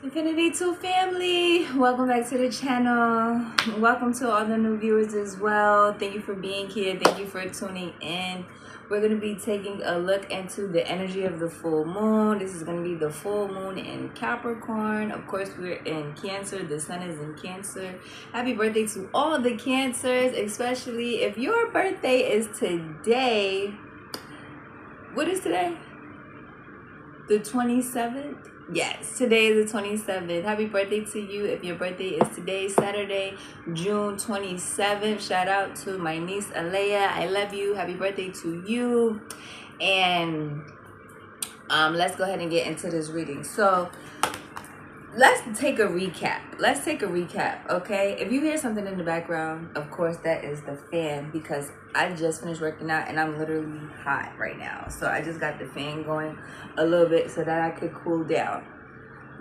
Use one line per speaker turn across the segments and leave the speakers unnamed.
Infinity 2 family, welcome back to the channel. Welcome to all the new viewers as well. Thank you for being here. Thank you for tuning in. We're going to be taking a look into the energy of the full moon. This is going to be the full moon in Capricorn. Of course, we're in Cancer. The sun is in Cancer. Happy birthday to all the Cancers, especially if your birthday is today. What is today? The 27th? Yes, today is the 27th. Happy birthday to you if your birthday is today, Saturday, June 27th. Shout out to my niece, Alea. I love you. Happy birthday to you. And let's go ahead and get into this reading. So, let's take a recap. Okay? If you hear something in the background, of course, that is the fan because I just finished working out and I'm literally hot right now. So I just got the fan going a little bit so that I could cool down.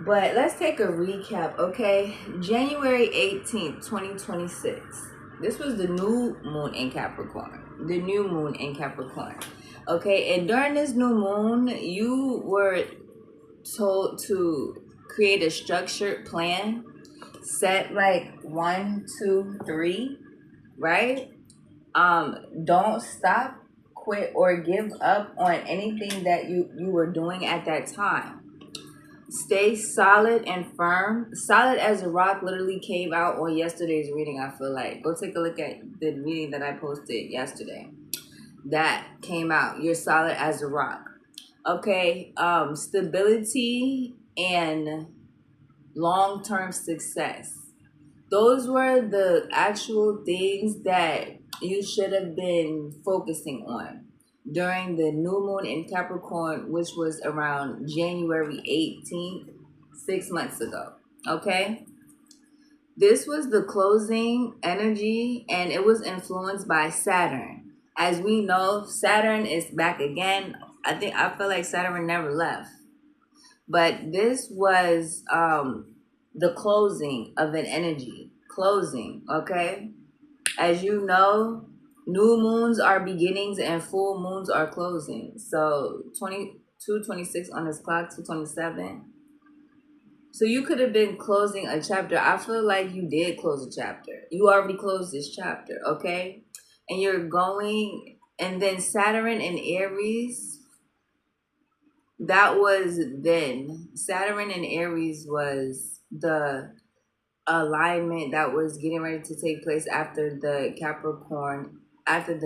But let's take a recap, okay? January 18th, 2026. This was the new moon in Capricorn. The new moon in Capricorn. Okay, and during this new moon, you were told to create a structured plan, set like 1, 2, 3, right? Don't stop, quit, or give up on anything that you were doing at that time. Stay solid and firm. Solid as a rock literally came out on yesterday's reading, I feel like. Go take a look at the reading that I posted yesterday. That came out. You're solid as a rock. Okay, stability and long-term success. Those were the actual things that you should have been focusing on during the new moon in Capricorn, which was around January 18th, 6 months ago. Okay? This was the closing energy and it was influenced by Saturn. As we know, Saturn is back again. I feel like Saturn never left. But this was the closing of an energy. Closing, okay? As you know, new moons are beginnings and full moons are closing. So 22:26 on this clock, 2:27. So you could have been closing a chapter. I feel like you did close a chapter. You already closed this chapter, okay? And you're going, and then Saturn and Aries, that was then. Saturn and Aries was the alignment that was getting ready to take place after the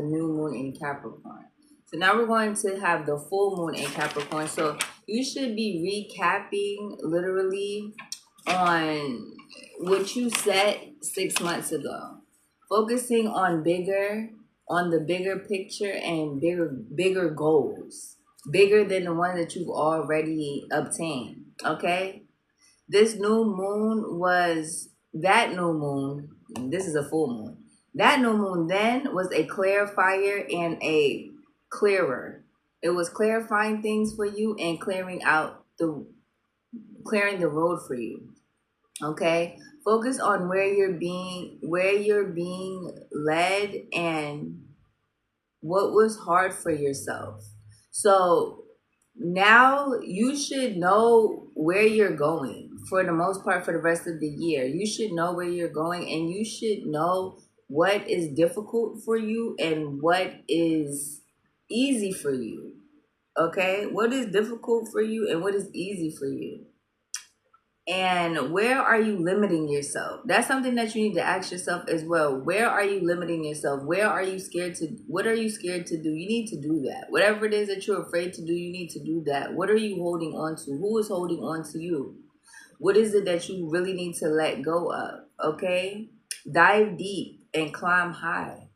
new moon in Capricorn. So now we're going to have the full moon in Capricorn. So you should be recapping literally on what you said 6 months ago. Focusing on the bigger picture and bigger goals. Bigger than the one that you've already obtained. Okay? This new moon was that new moon. This is a full moon. That new moon then was a clarifier and a clearer. It was clarifying things for you and clearing the road for you. Okay? Focus on where you're being led and what was hard for yourself. So now you should know where you're going for the most part for the rest of the year. You should know where you're going and you should know what is difficult for you and what is easy for you. Okay? What is difficult for you and what is easy for you? And where are you limiting yourself? That's something that you need to ask yourself as well. Where are you limiting yourself? What are you scared to do? You need to do that. Whatever it is that you're afraid to do, you need to do that. What are you holding on to? Who is holding on to you? What is it that you really need to let go of? Okay? Dive deep and climb high.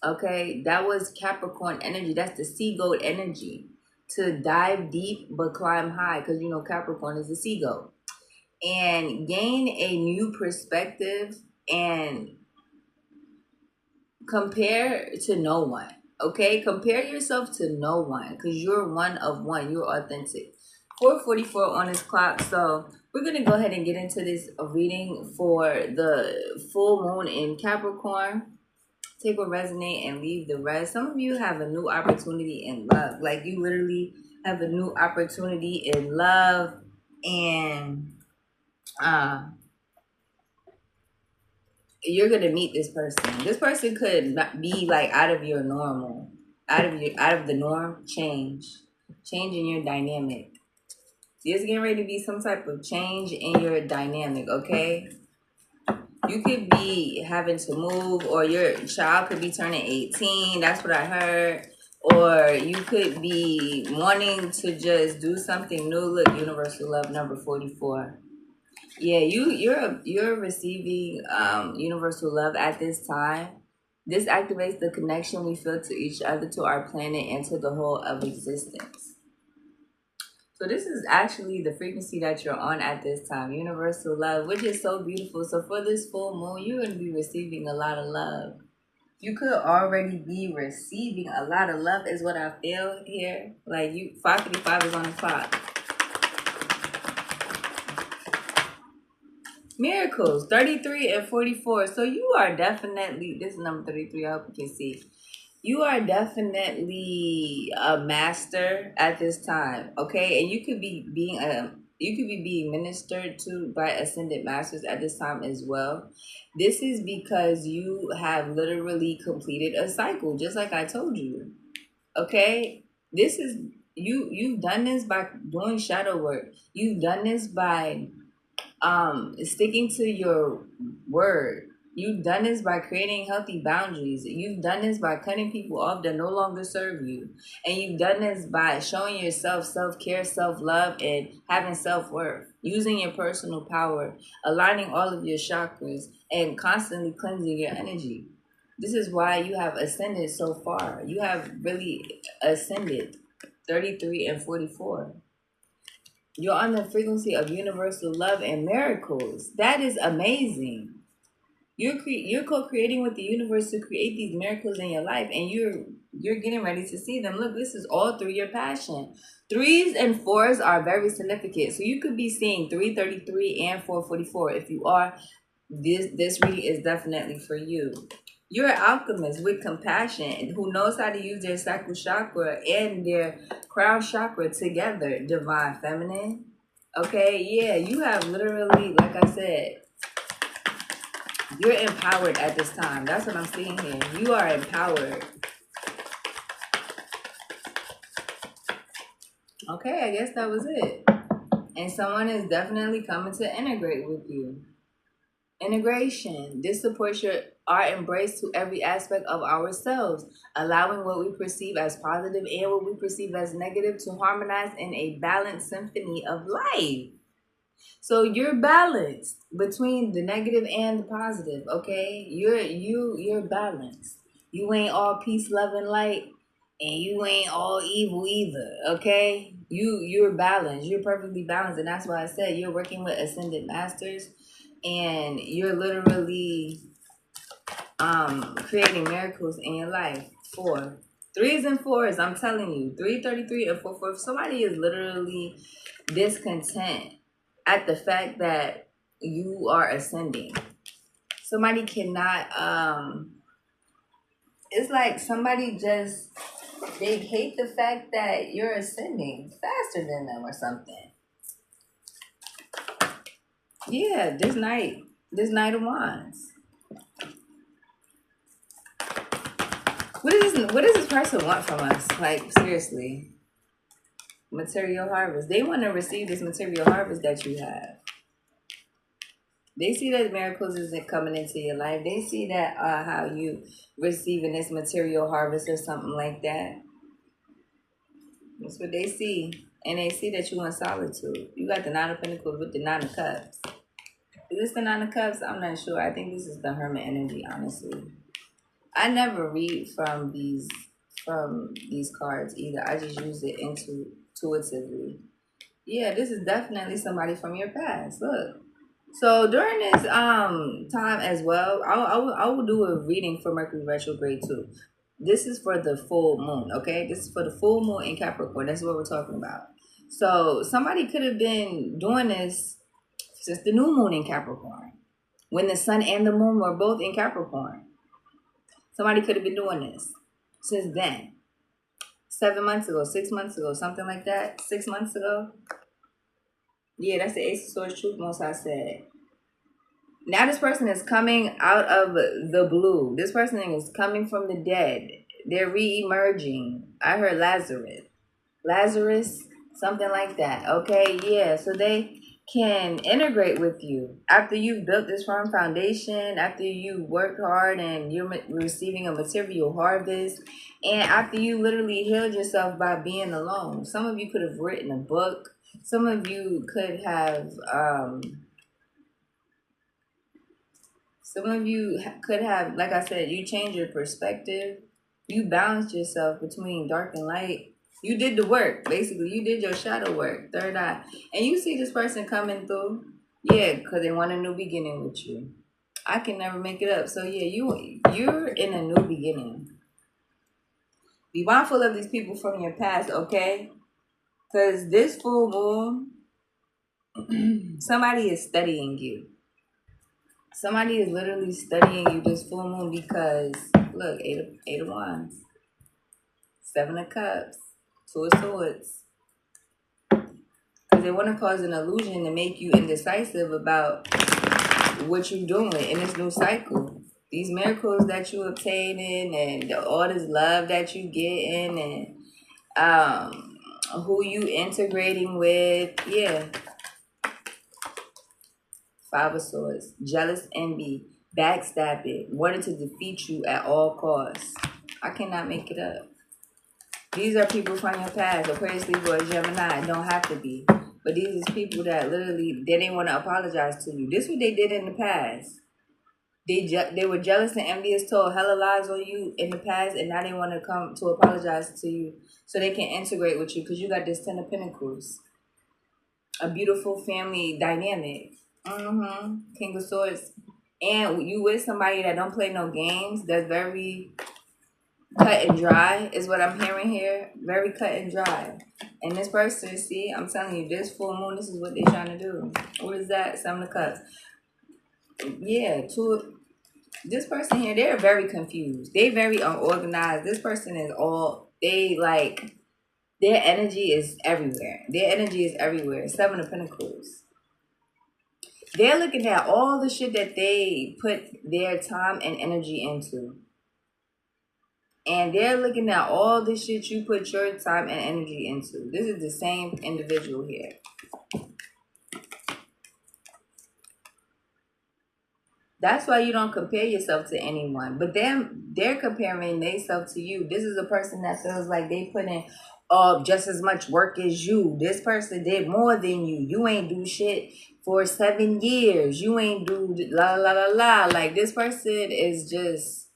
Okay? That was Capricorn energy. That's the seagull energy. To dive deep but climb high. Because you know Capricorn is a seagull. And gain a new perspective and compare to no one. Okay? Compare yourself to no one because you're one of one. You're authentic. 4:44 on this clock. So we're going to go ahead and get into this reading for the full moon in Capricorn. Take what resonate and leave the rest. Some of you have a new opportunity in love. Like you literally have a new opportunity in love and uh, you're gonna meet this person. This person could not be like out of your normal, out of the norm. Change in your dynamic. There's getting ready to be some type of change in your dynamic. Okay, you could be having to move, or your child could be turning 18. That's what I heard. Or you could be wanting to just do something new. Look, universal love number 44. Yeah, you're receiving universal love at this time. This activates the connection we feel to each other, to our planet, and to the whole of existence. So this is actually the frequency that you're on at this time, universal love, which is so beautiful. So for this full moon, you're going to be receiving a lot of love. You could already be receiving a lot of love is what I feel here. Like 555 is on the clock. Miracles, 33 and 44. So you are definitely, this is number 33, I hope you can see. You are definitely a master at this time, okay? And you could be being ministered to by ascended masters at this time as well. This is because you have literally completed a cycle, just like I told you. Okay? This is you've done this by doing shadow work. You've done this by sticking to your word. You've done this by creating healthy boundaries. You've done this by cutting people off that no longer serve you. And you've done this by showing yourself self-care, self-love, and having self-worth. Using your personal power, aligning all of your chakras, and constantly cleansing your energy. This is why you have ascended so far. You have really ascended 33 and 44. You're on the frequency of universal love and miracles. That is amazing. You're co-creating with the universe to create these miracles in your life, and you're getting ready to see them. Look, this is all through your passion. Threes and fours are very significant. So you could be seeing 333 and 444. If you are, this reading is definitely for you. You're an alchemist with compassion who knows how to use their sacral chakra and their crown chakra together. Divine feminine. Okay, yeah, you have literally, like I said, you're empowered at this time. That's what I'm seeing here. You are empowered. Okay, I guess that was it. And someone is definitely coming to integrate with you. Integration. This supports our embrace to every aspect of ourselves, allowing what we perceive as positive and what we perceive as negative to harmonize in a balanced symphony of life. So you're balanced between the negative and the positive, okay? You're balanced. You ain't all peace, love, and light, and you ain't all evil either, okay? You're balanced. You're perfectly balanced, and that's why I said you're working with ascended masters, and you're literally creating miracles in your life. 4 3s and 4s, I'm telling you, 333 and 44. Somebody is literally discontent at the fact that you are ascending. Somebody cannot it's like somebody just, they hate the fact that you're ascending faster than them or something. Yeah, this Knight of Wands. What does this person want from us? Like, seriously. Material harvest. They want to receive this material harvest that you have. They see that miracles isn't coming into your life. They see that how you receiving this material harvest or something like that. That's what they see. And they see that you in solitude. You got the 9 of Pentacles with the 9 of Cups. Is this the 9 of Cups? I'm not sure. I think this is the Hermit energy, honestly. I never read from these cards either. I just use it intuitively. Yeah, this is definitely somebody from your past. Look. So during this time as well, I will do a reading for Mercury retrograde too. This is for the full moon, okay? This is for the full moon in Capricorn. That's what we're talking about. So somebody could have been doing this since the new moon in Capricorn, when the sun and the moon were both in Capricorn. Somebody could have been doing this since then. 7 months ago, 6 months ago, something like that. 6 months ago. Yeah, that's the Ace of Swords truth, most I said. Now this person is coming out of the blue. This person is coming from the dead. They're re-emerging. I heard Lazarus. Lazarus, something like that. Okay, yeah. So they can integrate with you after you've built this firm foundation, after you worked hard and you're receiving a material harvest, and after you literally healed yourself by being alone. Some of you could have written a book. Some of you could have some of you could have, like I said, you change your perspective. You balanced yourself between dark and light. You did the work, basically. You did your shadow work, third eye. And you see this person coming through. Yeah, because they want a new beginning with you. I can never make it up. So yeah, you're in a new beginning. Be mindful of these people from your past, okay? Because this full moon, somebody is studying you. Somebody is literally studying you this full moon because look, eight of wands, 7 of cups, 2 of swords. Because they want to cause an illusion to make you indecisive about what you're doing in this new cycle. These miracles that you obtaining and all this love that you getting and who you integrating with. Yeah. 5 of swords, jealous, envy, backstabbing, wanting to defeat you at all costs. I cannot make it up. These are people from your past. Aquarius, Libra, or Gemini. Don't have to be. But these is people that literally, they didn't want to apologize to you. This is what they did in the past. They were jealous and envious, told hella lies on you in the past, and now they want to come to apologize to you so they can integrate with you because you got this 10 of Pentacles. A beautiful family dynamic. King of Swords. And you with somebody that don't play no games, that's very cut and dry, is what I'm hearing here. Very cut and dry. And this person, see, I'm telling you, this full moon, this is what they're trying to do. What is that? 7 of Cups. Yeah, this person here, they're very confused. They very unorganized. This person is their energy is everywhere. Their energy is everywhere. 7 of Pentacles. They're looking at all the shit that they put their time and energy into. And they're looking at all the shit you put your time and energy into. This is the same individual here. That's why you don't compare yourself to anyone. But they're comparing themselves to you. This is a person that feels like they put in just as much work as you. This person did more than you. You ain't do shit for 7 years. You ain't do la la la la. Like, this person is just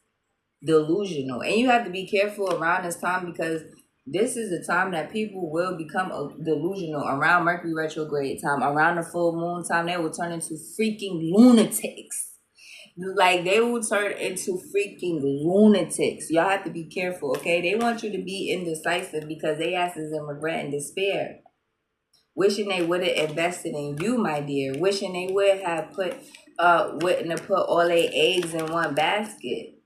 delusional. And you have to be careful around this time because this is the time that people will become delusional. Around Mercury retrograde time, around the full moon time, they will turn into freaking lunatics. Like, they will turn into freaking lunatics. Y'all have to be careful, okay? They want you to be indecisive because they asses in regret and despair. Wishing they would have invested in you, my dear. Wishing they would have wouldn't have put all their eggs in one basket.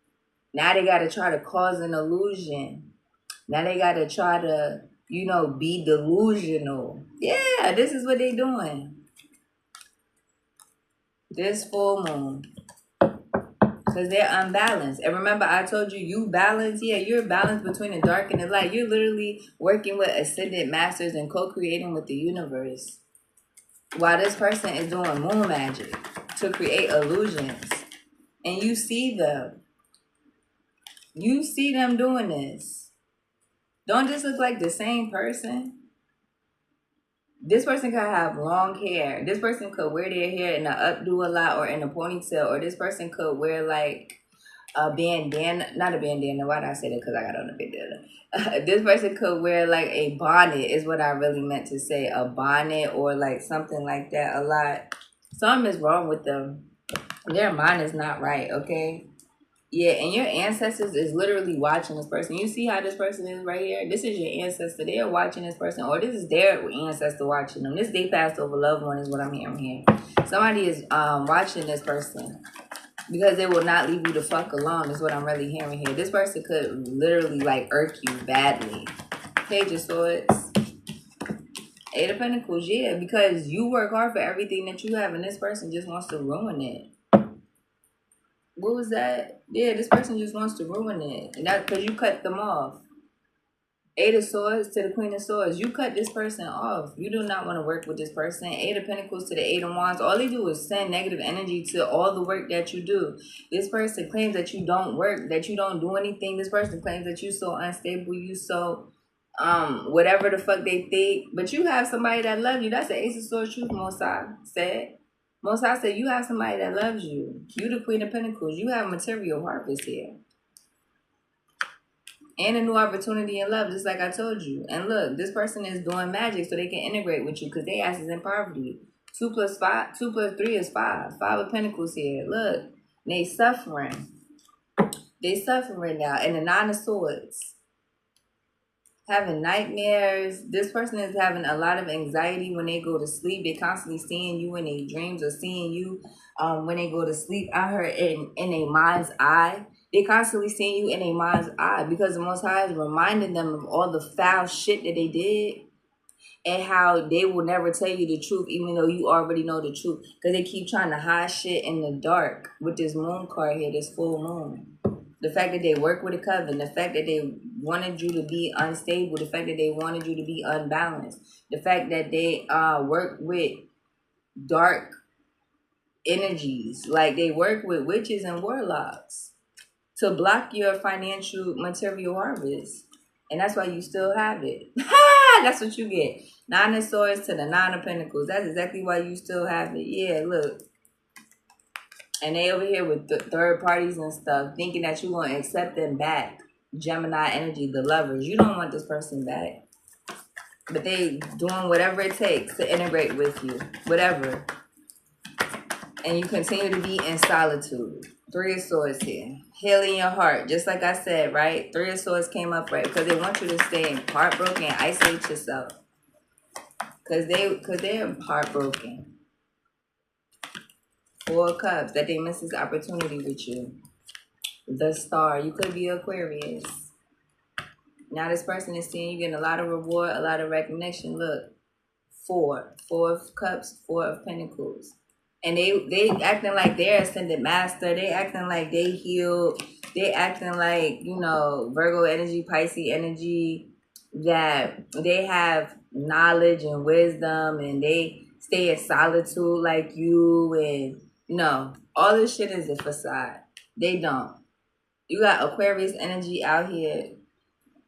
Now they got to try to cause an illusion. Now they got to try to, be delusional. Yeah, this is what they doing. This full moon. Because they're unbalanced. And remember, I told you, you balance. Yeah, you're balanced between the dark and the light. You're literally working with ascended masters and co-creating with the universe. While this person is doing moon magic to create illusions. And you see them. You see them doing this. Don't just look like the same person. This person could have long hair. This person could wear their hair in an updo a lot or in a ponytail. Or this person could wear like a bandana. Not a bandana. Why did I say that? Because I got on a bandana. This person could wear like a bonnet is what I really meant to say. A bonnet or like something like that a lot. Something is wrong with them. Their mind is not right, okay? Yeah, and your ancestors is literally watching this person. You see how this person is right here? This is your ancestor. They are watching this person. Or this is their ancestor watching them. This they passed over loved one is what I'm hearing here. Somebody is watching this person. Because they will not leave you the fuck alone is what I'm really hearing here. This person could literally like irk you badly. Page of Swords. Eight of Pentacles, yeah, because you work hard for everything that you have, and this person just wants to ruin it. What was that? Yeah, this person just wants to ruin it, and that because you cut them off. Eight of Swords to the Queen of Swords. You cut this person off. You do not want to work with this person. Eight of Pentacles to the Eight of Wands. All they do is send negative energy to all the work that you do. This person claims that you don't work, that you don't do anything. This person claims that you so unstable, you so whatever the fuck they think. But you have somebody that loves you. That's the Ace of Swords truth, Mosai said. Mosai said you have somebody that loves you. You the Queen of Pentacles. You have material harvest here. And a new opportunity in love, just like I told you. And look, this person is doing magic so they can integrate with you because they ass is in poverty. 2 plus 5, 2 plus 3 is 5. 5 of Pentacles here. Look, they suffering. They suffering now. And the 9 of Swords. Having nightmares. This person is having a lot of anxiety when they go to sleep. They constantly seeing you in their dreams or seeing you when they go to sleep. I heard in a mind's eye. They constantly seeing you in a mind's eye because the Most High is reminding them of all the foul shit that they did and how they will never tell you the truth even though you already know the truth because they keep trying to hide shit in the dark with this moon card here, this full moon. The fact that they work with a coven, the fact that they wanted you to be unstable, the fact that they wanted you to be unbalanced, the fact that they work with dark energies, like they work with witches and warlocks to block your financial material harvest. And that's why you still have it. That's what you get. 9 of Swords to the 9 of Pentacles. That's exactly why you still have it. Yeah, look. And they over here with the third parties and stuff, thinking that you're going to accept them back. Gemini energy, the lovers. You don't want this person back. But they doing whatever it takes to integrate with you. Whatever. And you continue to be in solitude. 3 of Swords here. Healing your heart. Just like I said, right? 3 of Swords came up, right? Because they want you to stay heartbroken and isolate yourself. Because they're heartbroken. 4 of Cups. That they miss this opportunity with you. The Star. You could be Aquarius. Now this person is seeing you getting a lot of reward, a lot of recognition. Look. 4 of Cups, 4 of Pentacles. And they acting like they're ascended master. They acting like they healed. They acting like, you know, Virgo energy, Pisces energy, that they have knowledge and wisdom and they stay in solitude like you. And no, all this shit is a facade. They don't. You got Aquarius energy out here,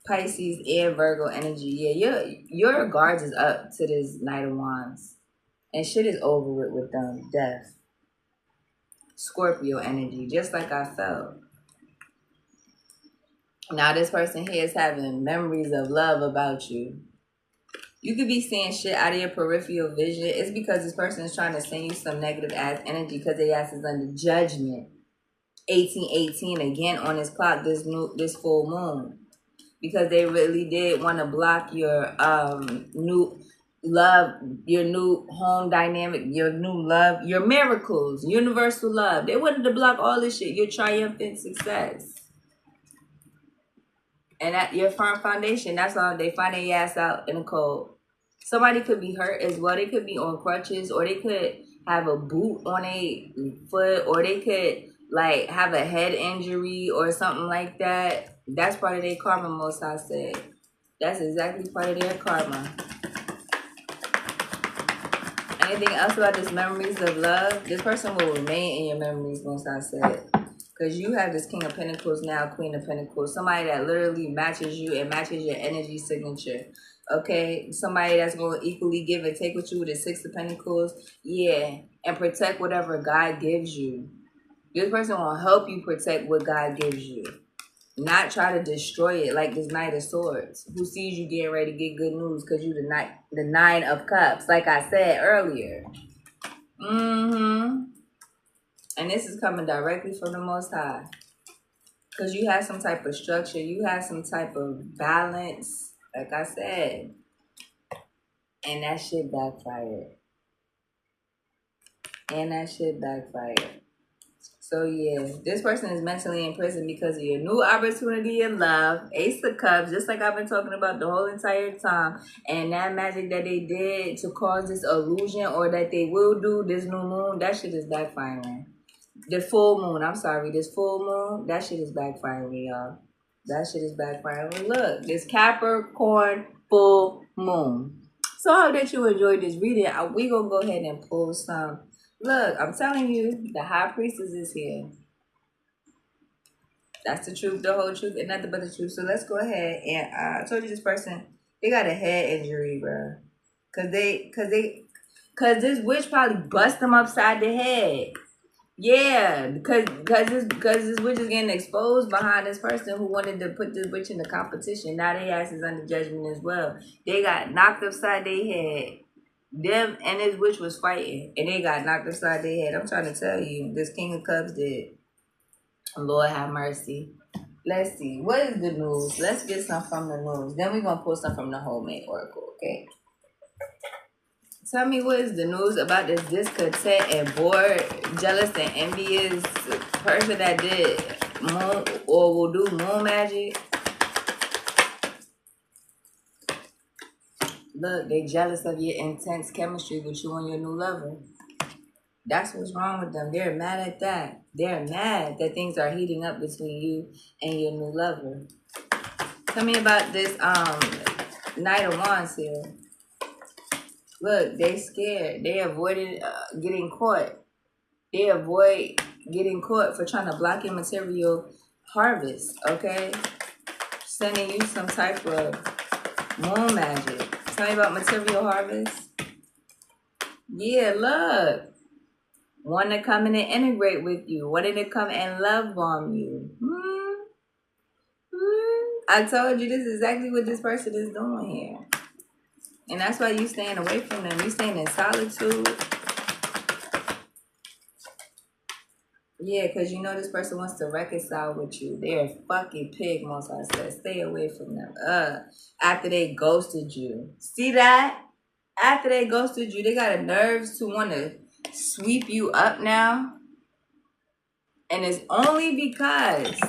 Pisces and Virgo energy. Yeah, your guards is up to this Knight of Wands. And shit is over with them. Death. Scorpio energy. Just like I felt. Now this person here is having memories of love about you. You could be seeing shit out of your peripheral vision. It's because this person is trying to send you some negative ass energy because their ass is under judgment. 1818 again on this clock, this full moon. Because they really did want to block your new love, your new home dynamic, your new love, your miracles, universal love. They wanted to block all this shit, your triumphant success. And at your firm foundation, that's all. They find their ass out in the cold. Somebody could be hurt as well. They could be on crutches, or they could have a boot on a foot, or they could like have a head injury or something like that. That's part of their karma, most I said. That's exactly part of their karma. Anything else about this memories of love? This person will remain in your memories, most I said. Because you have this King of Pentacles now, Queen of Pentacles. Somebody that literally matches you and matches your energy signature. Okay? Somebody that's going to equally give and take with you with the 6 of Pentacles. Yeah. And protect whatever God gives you. This person will help you protect what God gives you. Not try to destroy it like this Knight of Swords. Who sees you getting ready to get good news because you the 9 of Cups. Like I said earlier. And this is coming directly from the Most High. Because you have some type of structure. You have some type of balance. Like I said. And that shit backfired. So yeah, this person is mentally in prison because of your new opportunity in love, Ace of Cups, just like I've been talking about the whole entire time, and that magic that they did to cause this illusion, or that they will do this new moon, that shit is backfiring. The full moon, I'm sorry, this full moon, that shit is backfiring, y'all. That shit is backfiring. Look, this Capricorn full moon. So I hope that you enjoyed this reading. We gonna go ahead and pull some. Look, I'm telling you, the high priestess is here. That's the truth, the whole truth, and nothing but the truth. So let's go ahead and I told you this person, they got a head injury, bro. Cause this witch probably bust them upside the head. Yeah, because this witch is getting exposed behind this person who wanted to put this witch in the competition. Now they ass is under judgment as well. They got knocked upside their head. Them and this witch was fighting, and they got knocked upside their head. I'm trying to tell you, this King of Cups did. Lord have mercy. Let's see. What is the news? Let's get some from the news. Then we're going to pull some from the Homemade Oracle, okay? Tell me what is the news about this discontent and bored, jealous, and envious person that did moon or will do moon magic. Look, they jealous of your intense chemistry with you and your new lover. That's what's wrong with them. They're mad at that. They're mad that things are heating up between you and your new lover. Tell me about this Knight of Wands here. Look, they scared. They avoided getting caught. They avoid getting caught for trying to block your material harvest, okay? Sending you some type of moon magic. Tell me about material harvest. Yeah, look. Want to come in and integrate with you. Wanting to come and love bomb you. I told you this is exactly what this person is doing here. And that's why you staying away from them. You staying in solitude. Yeah, because you know this person wants to reconcile with you. They're a fucking pig, most I said. Stay away from them. After they ghosted you. See that? After they ghosted you, they got the nerves to want to sweep you up now. And it's only because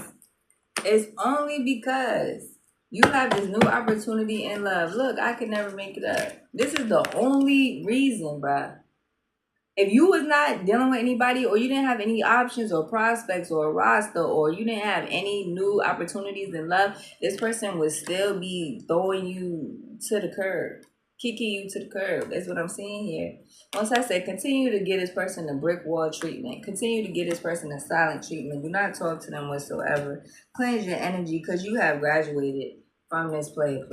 you have this new opportunity in love. Look, I can never make it up. This is the only reason, bruh. If you was not dealing with anybody, or you didn't have any options or prospects or a roster, or you didn't have any new opportunities in love, this person would still be throwing you to the curb, kicking you to the curb. That's what I'm seeing here. Once I say, continue to give this person a brick wall treatment. Continue to give this person a silent treatment. Do not talk to them whatsoever. Cleanse your energy, because you have graduated from this player.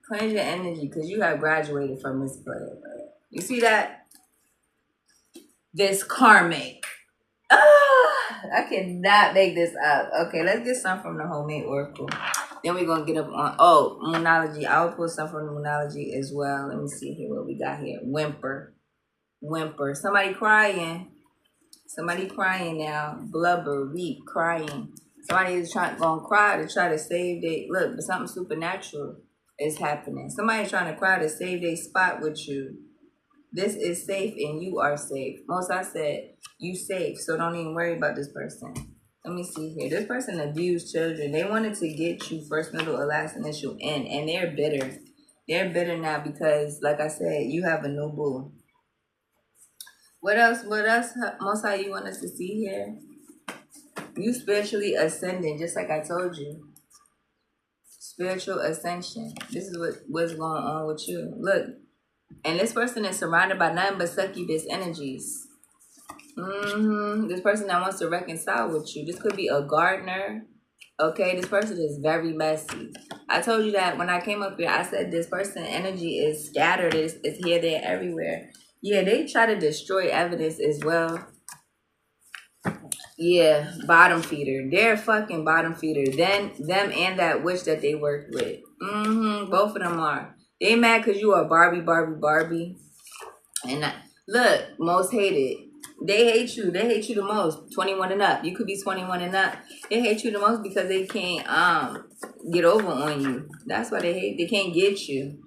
Cleanse your energy, because you have graduated from this player. You see that? This karmic. I cannot make this up. Okay, let's get some from the Homemade Oracle. Then we're going to get up on, Moonology. I'll pull some from the Moonology as well. Let me see here what we got here. Whimper. Somebody crying. Somebody crying now. Blubber, weep, crying. Somebody is going to cry to try to save their, look, but something supernatural is happening. Somebody's trying to cry to save their spot with you. This is safe and you are safe. Most I said, you safe, so don't even worry about this person. Let me see here. This person abused children. They wanted to get you first, middle, or last initial N, and they're bitter. They're bitter now because, like I said, you have a new boo. What else, most how you want us to see here? You spiritually ascending, just like I told you. Spiritual ascension. This is what's going on with you. Look. And this person is surrounded by nothing but succubus energies. This person that wants to reconcile with you. This could be a gardener. Okay, this person is very messy. I told you that when I came up here, I said this person energy is scattered. It's here, there, everywhere. Yeah, they try to destroy evidence as well. Yeah, bottom feeder. They're fucking bottom feeder. Them and that witch that they worked with. Both of them are. They mad because you are Barbie. And look, most hated. They hate you. They hate you the most. 21 and up. You could be 21 and up. They hate you the most because they can't get over on you. That's why they hate. They can't get you.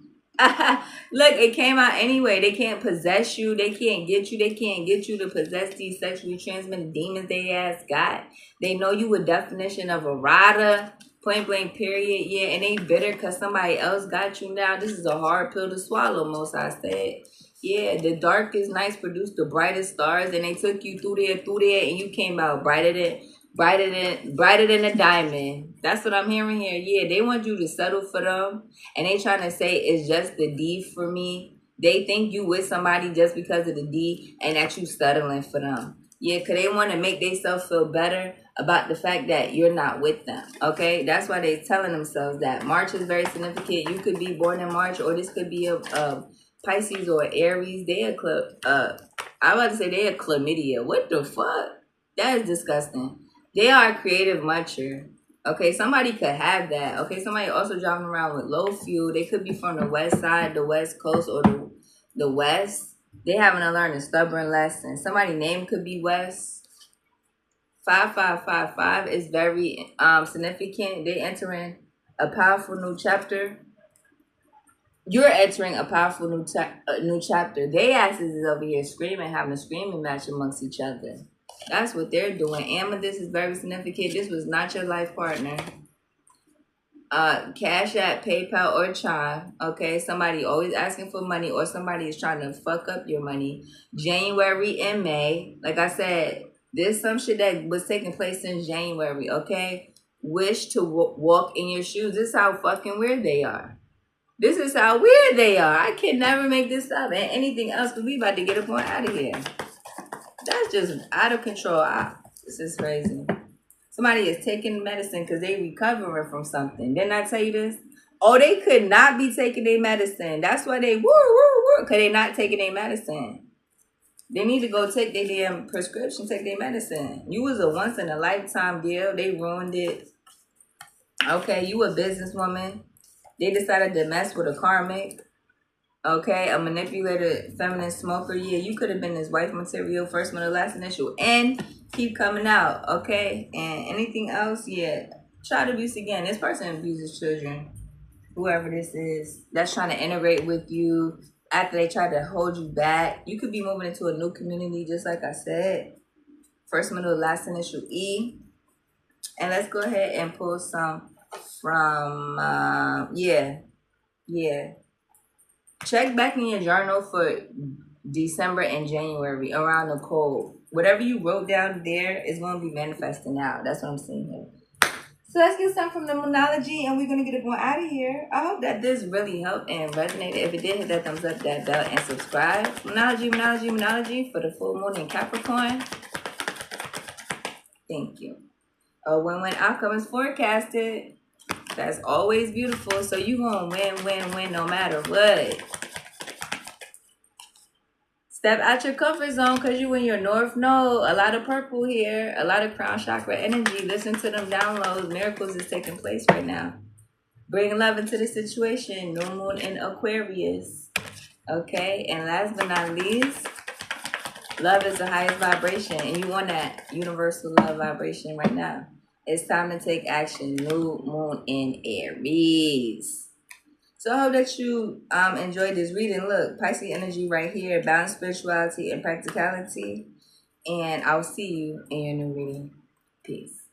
Look, it came out anyway. They can't possess you. They can't get you. They can't get you to possess these sexually transmitted demons they ass got. They know you a definition of a rider. Point blank period. Yeah, and they bitter because somebody else got you now. This is a hard pill to swallow, most I said. Yeah, the darkest nights produced the brightest stars, and they took you through there, and you came out brighter than a diamond. That's what I'm hearing here. Yeah, they want you to settle for them, and they trying to say it's just the D for me. They think you with somebody just because of the D, and that you settling for them. Yeah, because they want to make themselves feel better about the fact that you're not with them. Okay, that's why they telling themselves that March is very significant. You could be born in March, or this could be a Pisces or Aries. They a I'm about to say they a chlamydia. What the fuck? That is disgusting. They are a creative muncher. Okay, somebody could have that. Okay, somebody also driving around with low fuel. They could be from the west side, the west coast, or the west. They having to learn a stubborn lesson. Somebody's name could be West. 5555 is very significant. They entering a powerful new chapter. You're entering a powerful new chapter. They asses is over here screaming, having a screaming match amongst each other. That's what they're doing. Amethyst is very significant. This was not your life partner. Cash App, PayPal, or Chime. Okay, somebody always asking for money, or somebody is trying to fuck up your money. January and May, like I said, there's some shit that was taking place in January. Okay, wish to walk in your shoes. This is how fucking weird they are. This is how weird they are. I can never make this up. And anything else, because we about to get up on out of here. That's just out of control. This is crazy. Somebody is taking medicine because they recovering from something. Didn't I tell you this? Oh, they could not be taking their medicine. That's why they because they not taking their medicine. They need to go take their damn prescription, take their medicine. You was a once in a lifetime deal. They ruined it. Okay, you a businesswoman. They decided to mess with a karmic. Okay, a manipulated feminine smoker. Yeah, you could have been his wife material, first, middle, last initial, and keep coming out. Okay, and anything else? Yeah, child abuse again. This person abuses children. Whoever this is, that's trying to integrate with you after they try to hold you back. You could be moving into a new community, just like I said. First, middle, last initial E. And let's go ahead and pull some from yeah. Check back in your journal for December and January around the cold. Whatever you wrote down there is going to be manifesting out. That's what I'm saying here. So let's get some from the Moonology, and we're going to get it going out of here. I hope that this really helped and resonated. If it did, hit that thumbs up, that bell, and subscribe. Moonology for the full moon in Capricorn. Thank you. A win-win outcome is forecasted. That's always beautiful. So you gonna win no matter what. Step out your comfort zone because you in your North Node. A lot of purple here. A lot of crown chakra energy. Listen to them downloads. Miracles is taking place right now. Bring love into the situation. New moon in Aquarius. Okay. And last but not least, love is the highest vibration. And you want that universal love vibration right now. It's time to take action. New moon in Aries. So I hope that you enjoyed this reading. Look, Pisces energy right here. Balance, spirituality, and practicality. And I'll see you in your new reading. Peace.